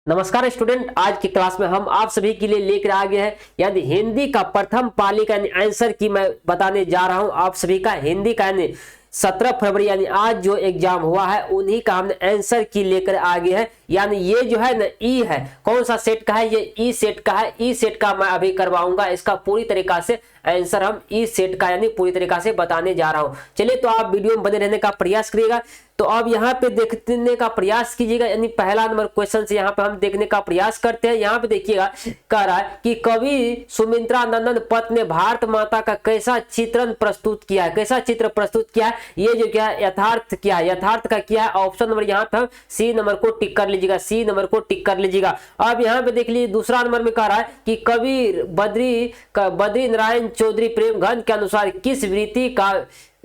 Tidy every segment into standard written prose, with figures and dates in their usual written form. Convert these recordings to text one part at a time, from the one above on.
नमस्कार स्टूडेंट, आज की क्लास में हम आप सभी के लिए लेकर आ गए हैं यानी हिंदी का प्रथम पाली का यानी आंसर की मैं बताने जा रहा हूं। आप सभी का हिंदी का यानी 17 फरवरी यानी आज जो एग्जाम हुआ है उन्हीं का हमने आंसर की लेकर आ गए हैं। यानी ये जो है ना ई है, कौन सा सेट का है, ये ई सेट का है। ई सेट का मैं अभी करवाऊंगा, इसका पूरी तरीका से आंसर हम ई सेट का यानी पूरी तरीका से बताने जा रहा हूं। चलिए तो आप वीडियो में बने रहने का प्रयास करिएगा। तो अब यहाँ पे देखने का प्रयास कीजिएगा, यानी पहला नंबर क्वेश्चन से यहाँ पे हम देखने का प्रयास करते हैं। यहाँ पे देखिएगा, कह रहा है कि कवि सुमित्रा नंदन पत ने भारत माता का कैसा चित्रण प्रस्तुत किया है, कैसा चित्र प्रस्तुत किया है। ये जो क्या है, यथार्थ क्या है, यथार्थ का क्या है। ऑप्शन नंबर यहाँ पे हम सी नंबर को टिक कर लीजिएगा, सी नंबर को टिक कर लीजिएगा। अब यहाँ पे देख लीजिए दूसरा नंबर में कह रहा है कि कवि बद्री नारायण चौधरी प्रेम घन के अनुसार किस वृत्ति का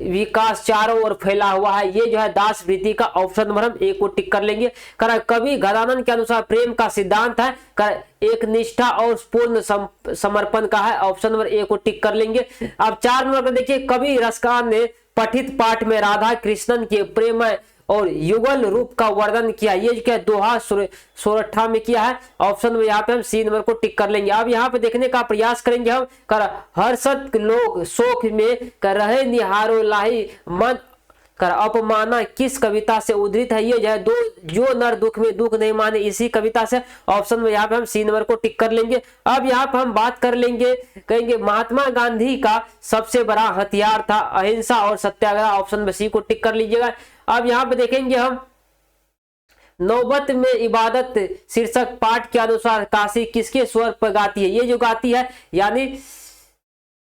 विकास चारों ओर फैला हुआ है। ये जो है दास वृत्ति का। ऑप्शन नंबर हम ए को टिक कर लेंगे। कर कवि गदानंद के अनुसार प्रेम का सिद्धांत है कर एक निष्ठा और पूर्ण समर्पण का है। ऑप्शन नंबर ए को टिक कर लेंगे। अब 4 नंबर पर देखिए, कवि रसकान ने पठित पाठ में राधा कृष्णन के प्रेम और युगल रूप का वर्णन किया। ये क्या दोहा सोरठा में किया है। ऑप्शन में यहाँ पे हम सी नंबर को टिक कर लेंगे। अब यहाँ पे देखने का प्रयास करेंगे हम, कर हर्षद लोग शोक में कर रहे निहारो लाही मन कर अपमाना किस कविता से उद्धृत है। ये जो नर दुख में दुख नहीं माने, इसी कविता से। ऑप्शन में यहाँ पे हम सी नंबर को टिक कर लेंगे। अब यहाँ पे हम बात कर लेंगे, कहेंगे महात्मा गांधी का सबसे बड़ा हथियार था अहिंसा और सत्याग्रह। ऑप्शन में सी को टिक कर लीजिएगा। अब यहाँ पे देखेंगे हम, नौबत में इबादत शीर्षक पाठ के अनुसार काशी किसके स्वर पर गाती है। ये जो गाती है यानी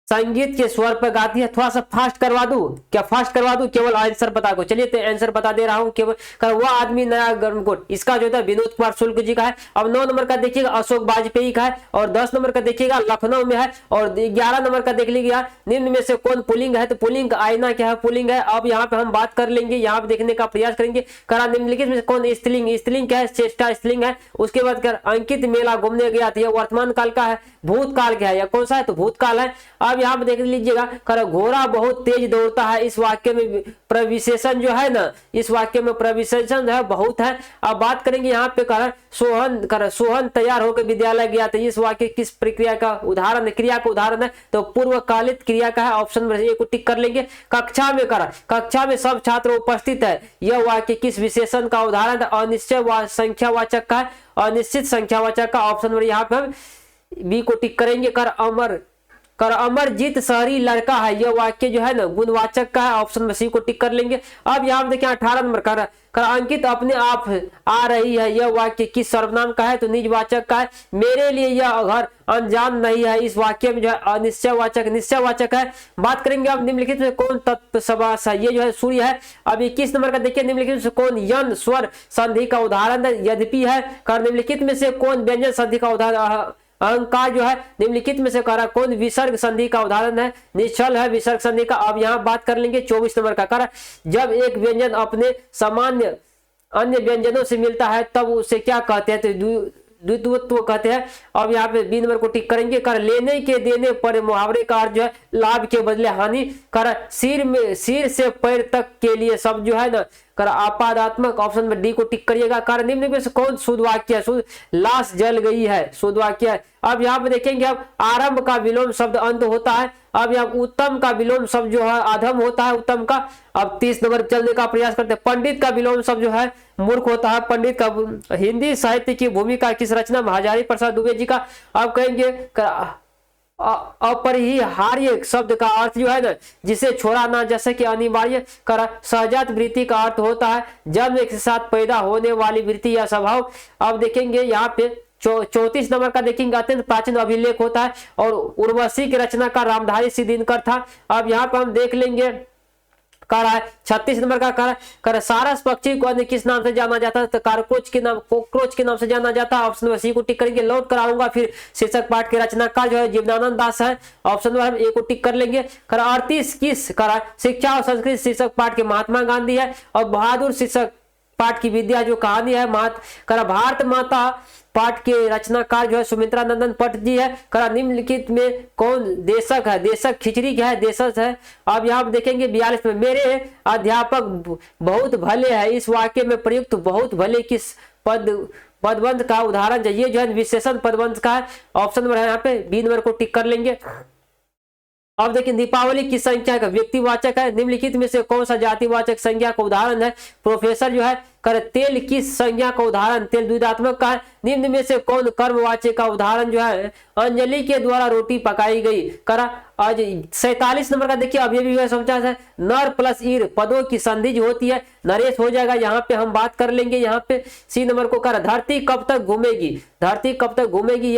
संगीत के स्वर पर गाती है। थोड़ा सा फास्ट करवा दूं क्या, फास्ट करवा दूं केवल आंसर बता को। चलिए तो आंसर बता दे रहा हूं, केवल वह आदमी नया गर्मकोट, इसका जो है विनोद कुमार शुक्ल जी का है। अब 9 नंबर का देखिएगा अशोक वाजपेयी का है, और 10 नंबर का देखिएगा लखनऊ में है, और 11 नंबर का देख लीजिएगा निम्न में से कौन पुलिंग है। तो पुलिंग का आईना क्या है, पुलिंग है। अब यहाँ पे हम बात कर लेंगे, यहाँ पे देखने का प्रयास करेंगे, करा निम्नलिखित में से कौन स्त्रीलिंग, स्त्रीलिंग क्या है, चेष्टा स्त्रीलिंग है। उसके बाद कर अंकित मेला घूमने गया था, यह वर्तमान काल का है। भूतकाल क्या है, या कौन सा है, तो भूतकाल है। अब यहाँ पे देख लीजिएगा, कर घोड़ा बहुत तेज दौड़ता है। इस वाक्य में प्रविशेषण जो है ना, इस वाक्य में प्रविशेषण जो है बहुत है। अब बात करेंगे यहाँ पे, सोहन तैयार होकर विद्यालय गया था। इस वाक्य किस प्रक्रिया का उदाहरण है, क्रिया का उदाहरण है, तो पूर्वकालित क्रिया का है। ऑप्शन नंबर ए को टिक कर लेंगे। कक्षा में कक्षा में सब छात्र उपस्थित है, यह वाक्य किस विशेषण का उदाहरण है, अनिश्चय संख्यावाचक का है, अनिश्चित संख्यावाचक का। ऑप्शन नंबर यहाँ पे हम बी को टिक करेंगे। कर अमरजीत शहरी लड़का है, यह वाक्य जो है ना गुणवाचक का है। ऑप्शन में सी को टिक कर लेंगे। अब यहाँ देखिए 18 नंबर कर अंकित अपने आप आ रही है, यह वाक्य किस सर्वनाम का है, तो निजवाचक का है। मेरे लिए यह घर अनजान नहीं है, इस वाक्य में जो है अनिश्चयवाचक निश्चयवाचक है। बात करेंगे अब निम्नलिखित में कौन तत्व समास है, ये जो है सूर्य है। अब 21 नंबर का देखिए, निम्नलिखित में कौन यन स्वर संधि का उदाहरण है, यद्यपि है। कर निम्नलिखित में से कौन व्यंजन संधि का उदाहरण, अहंकार जो है। निम्नलिखित में से करा कौन विसर्ग संधि का उदाहरण है, निश्चल है विसर्ग संधि का। अब यहाँ बात कर लेंगे 24 नंबर का, करा जब एक व्यंजन अपने सामान्य अन्य व्यंजनों से मिलता है तब उसे क्या कहते हैं, तो द्वित्वत्व कहते हैं। अब यहाँ पे बी नंबर को टिक करेंगे। कर लेने के देने पर मुहावरे का अर्थ जो है लाभ के बदले हानि। कर सिर से पैर तक के लिए सब जो है ना कर आपादात्मक। ऑप्शन में डी को टिक करिएगा। कर निम्न में से कौन शुद्ध वाक्य है, लाश जल गई है, शुद्ध वाक्य है। अब यहाँ पे देखेंगे, अब आरंभ का विलोम शब्द अंत होता है। अब यहाँ उत्तम का विलोम शब्द जो है अधम होता है, उत्तम का। अब 30 नंबर चलने का प्रयास करते हैं। पंडित का विलोम शब्द जो है मूर्ख होता है, पंडित का। हिंदी साहित्य की भूमिका किस रचना में, हजारी प्रसाद दुबे जी का। अब कहेंगे अपरिहार्य शब्द का अर्थ जो है ना जिसे छोड़ा ना जा सके, अनिवार्य। कर सहजात वृत्ति का अर्थ होता है जन्म के साथ पैदा होने वाली वृत्ति या स्वभाव। अब देखेंगे यहाँ पे 34 नंबर का देखेंगे, अत्यंत प्राचीन अभिलेख होता है, और उर्वशी की रचना का रामधारी सिद्धिनकर था। अब यहाँ पर हम देख लेंगे, कर है 36 नंबर का कर सारस पक्षी को अन्य किस नाम से जाना जाता है, तो कारकोच के नाम, कोक्रोच के नाम से जाना जाता है। ऑप्शन नंबर सी को टिक करेंगे। लौट कर आऊंगा फिर शीर्षक पाठ के रचनाकार जो है जीवनानंद दास है। ऑप्शन नंबर हम ए को टिक कर लेंगे। कर आरती किस कर शिक्षा और संस्कृति शीर्षक पाठ के महात्मा गांधी है, और बहादुर शीर्षक पाठ की विद्या जो कहानी है भारत माता पाठ के रचनाकार जो है सुमित्रा नंदन पट जी है। करा निम्नलिखित में कौन देशक है, देशक खिचड़ी क्या है, देशज है। अब यहाँ देखेंगे 42 में, मेरे अध्यापक बहुत भले है, इस वाक्य में प्रयुक्त बहुत भले किस पद पदबंध का उदाहरण ये जो है विशेषण पदबंध का है। ऑप्शन नंबर है यहाँ पे बी नंबर को टिक कर लेंगे। अब देखिए दीपावली की संख्या का व्यक्तिवाचक है, निम्नलिखित में से कौन सा जातिवाचक संज्ञा का उदाहरण है। प्रोफेसर जो है कर तेल किस संज्ञा का उदाहरण, तेल द्विधात्मक का है। निम्न में से कौन कर्मवाचक का उदाहरण जो है, अंजलि के द्वारा रोटी पकाई गई करा। आज 47 नंबर का देखिए, अब ये भी समझा है नर प्लस ईर पदों की संधि जो होती है नरेश हो जाएगा, यहाँ पे हम बात कर लेंगे। यहाँ पे सी नंबर को कर धरती कब तक घूमेगी, धरती कब तक घूमेगी,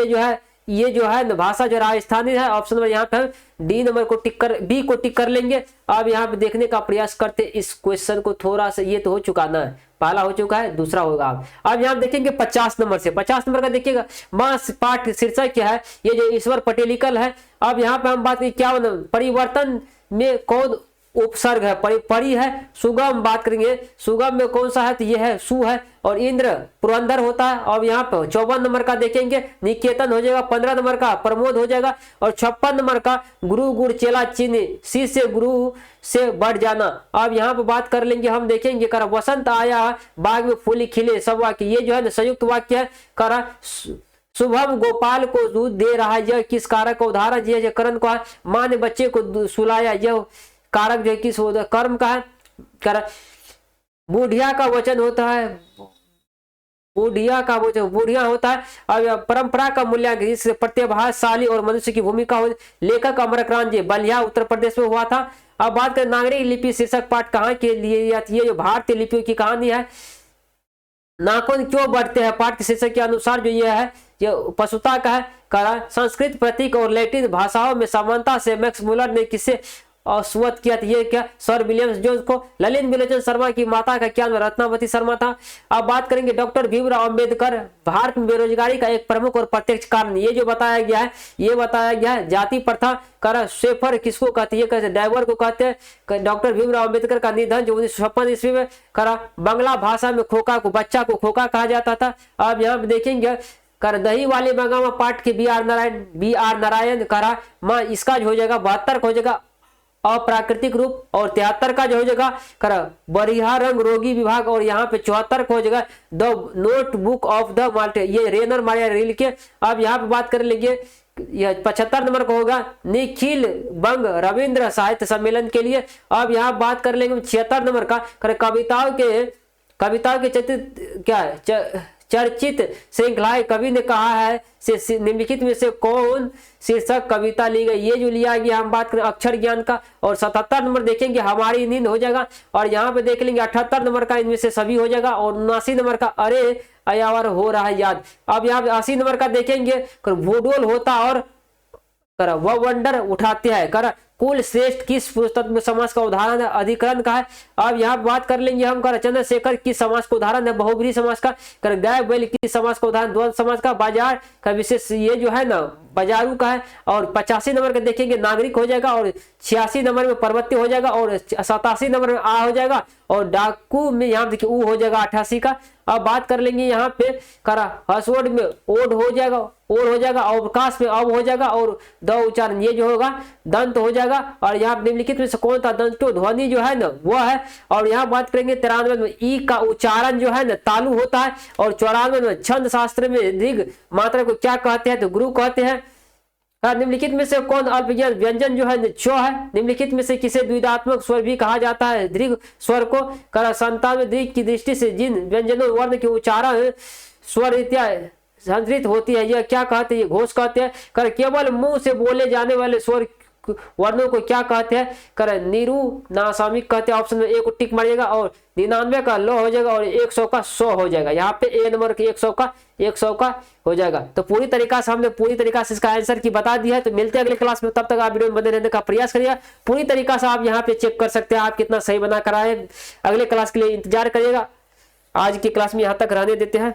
ये जो है भाषा जो राजस्थानी है। ऑप्शन नंबर यहाँ पे हम डी नंबर को टिक कर बी को टिक कर लेंगे। अब यहाँ पे देखने का प्रयास करते इस क्वेश्चन को थोड़ा सा, ये तो हो चुका ना, पहला हो चुका है, दूसरा होगा। अब यहाँ देखेंगे 50 नंबर से, 50 नंबर का देखिएगा मां पाठ शीर्षक क्या है, ये जो ईश्वर पटेलिकल है। अब यहाँ पे हम बात करें क्या परिवर्तन में कौन उपसर्ग है, परि है, सुगम बात करेंगे, सुगम में कौन सा है, तो ये है सु है, और इंद्र पुरंदर होता है। और यहाँ पे 54 नंबर का देखेंगे निकेतन हो जाएगा, 15 नंबर का प्रमोद हो जाएगा, और 56 नंबर का गुरु गुड़ चेला चिन्ह शिष्य गुरु से बढ़ जाना। अब यहाँ पे बात कर लेंगे, हम देखेंगे करा वसंत आया बाग में फूल खिले, सब वाक्य ये जो है संयुक्त वाक्य है। करा शुभम गोपाल को दूध दे रहा है, यह किस कारक का उदाहरण, यह करण का है। माँ ने बच्चे को सुलाया, यह कारक जो किस कर्म का है। बुढ़िया का वचन होता है, बुढ़िया का वचन बुढ़िया होता है। अब परंपरा का मूल्यांकन इससे प्रतिभाशाली और मनुष्य की भूमिका हो। लेखक अमरक्रांत जी बलिया उत्तर प्रदेश में हुआ था। अब बात करें नागरिक लिपि शीर्षक पाठ कहाँ के लिए आती है, जो भारतीय लिपियों की कहानी है। नाखून क्यों बढ़ते हैं पाठ के शीर्षक के अनुसार जो ये है, ये पशुता का है। संस्कृत प्रतीक और लैटिन भाषाओं में समानता से मैक्स मुलर ने किसे स्वत किया, ये क्या सर विलियम्स जोन्स को। ललित विलोचन शर्मा की माता का क्या नाम, रत्नावती शर्मा था। अब बात करेंगे डॉक्टर भीमराव अंबेडकर भारत में बेरोजगारी का एक प्रमुख और प्रत्यक्ष कारण, ये जो बताया गया है, ये बताया गया है जाति प्रथा। कर शेफर किसको कहते हैं, कहते ड्राइवर को कहते हैं। डॉक्टर भीमराव अंबेडकर का निधन जो 1956 ईस्वी में करा। बांग्ला भाषा में खोखा को बच्चा को खोखा कहा जाता था। अब यहाँ पे देखेंगे कर दही वाले मंगावा पाठ के बी आर नारायण करा। माँ इसका जो हो जाएगा 72 का हो जाएगा अप्राकृतिक रूप, और 73 का जो हो जाएगा करा बरिहा रंग रोगी विभाग, और यहाँ पे 74 को हो जाएगा द नोटबुक ऑफ द माल्टे, ये रेनर मारिया रील के। अब यहाँ पे बात कर लेंगे यह 75 नंबर को होगा निखिल बंग रविंद्र साहित्य सम्मेलन के लिए। अब यहाँ बात कर लेंगे 76 नंबर का कविताओं के चित्रित क्या है चर्चित श्रृंखलाएं कवि ने कहा है से निम्नलिखित में से कौन शीर्षक कविता ली गई, ये जो लिया गया हम बात करें अक्षर ज्ञान का। और 77 नंबर देखेंगे हमारी नींद हो जाएगा, और यहाँ पे देख लेंगे 78 नंबर का इनमें से सभी हो जाएगा, और 79 नंबर का अरे अयावर हो रहा है याद। अब यहाँ पे 80 नंबर का देखेंगे भूडोल होता और वह वंडर उठाते हैं। कुल श्रेष्ठ किस पुस्तक समास का उदाहरण है, अधिकरण का है। अब यहाँ बात कर लेंगे हम चंद्रशेखर किस समास का उदाहरण है, बहुब्रीहि समास का। गाय बैल किस समास का उदाहरण, द्वंद्व समास का। बाजार का विशेष ये जो है ना बाजारू का है। और 85 नंबर का देखेंगे नागरिक हो जाएगा, और 86 नंबर में पर्वतीय हो जाएगा, और 87 नंबर में आ हो जाएगा, और डाकू में यहाँ देखिए ऊ हो जाएगा 88 का। अब बात कर लेंगे यहाँ पे हसवोड में ओड हो जाएगा, ओड हो जाएगा, अवकाश में अब हो जाएगा, और द उच्चारण ये जो होगा दंत हो जाएगा। और यहाँ निम्नलिखित में से कौन था दंतो ध्वनि जो है ना वो है। और यहाँ बात करेंगे 93 में ई का उच्चारण जो है ना तालु होता है, और 94 में छंद शास्त्र में दीर्घ मात्रा को क्या कहते हैं, तो गुरु कहते हैं। निम्नलिखित में से कौन अल्पज्ञान व्यंजन जो है चो है। निम्नलिखित में से किसे द्विधात्मक स्वर भी कहा जाता है, दीर्घ स्वर को। संतान में दीर्घ की दृष्टि से जिन व्यंजनों वर्ण के उच्चारण स्वर इत्यादि संतरित होती है, यह क्या कहते हैं, ये घोष कहते हैं। केवल मुंह से बोले जाने वाले स्वर वर्णों को क्या कहते हैं, नीरू नासामिक कहते हैं। ऑप्शन में एक टिक मारिएगा, और 99 का लो हो जाएगा, और 100 का 100 हो जाएगा। यहाँ पे ए नंबर के 100 का हो जाएगा। तो पूरी तरीका से हमने पूरी तरीका से इसका आंसर की बता दिया है। तो मिलते हैं अगले क्लास में, तब तक आप वीडियो में बने रहने का प्रयास करिए। पूरी तरीका से आप यहाँ पे चेक कर सकते हैं आप कितना सही बना कर आए। अगले क्लास के लिए इंतजार करिएगा। आज की क्लास में यहाँ तक रहने देते हैं।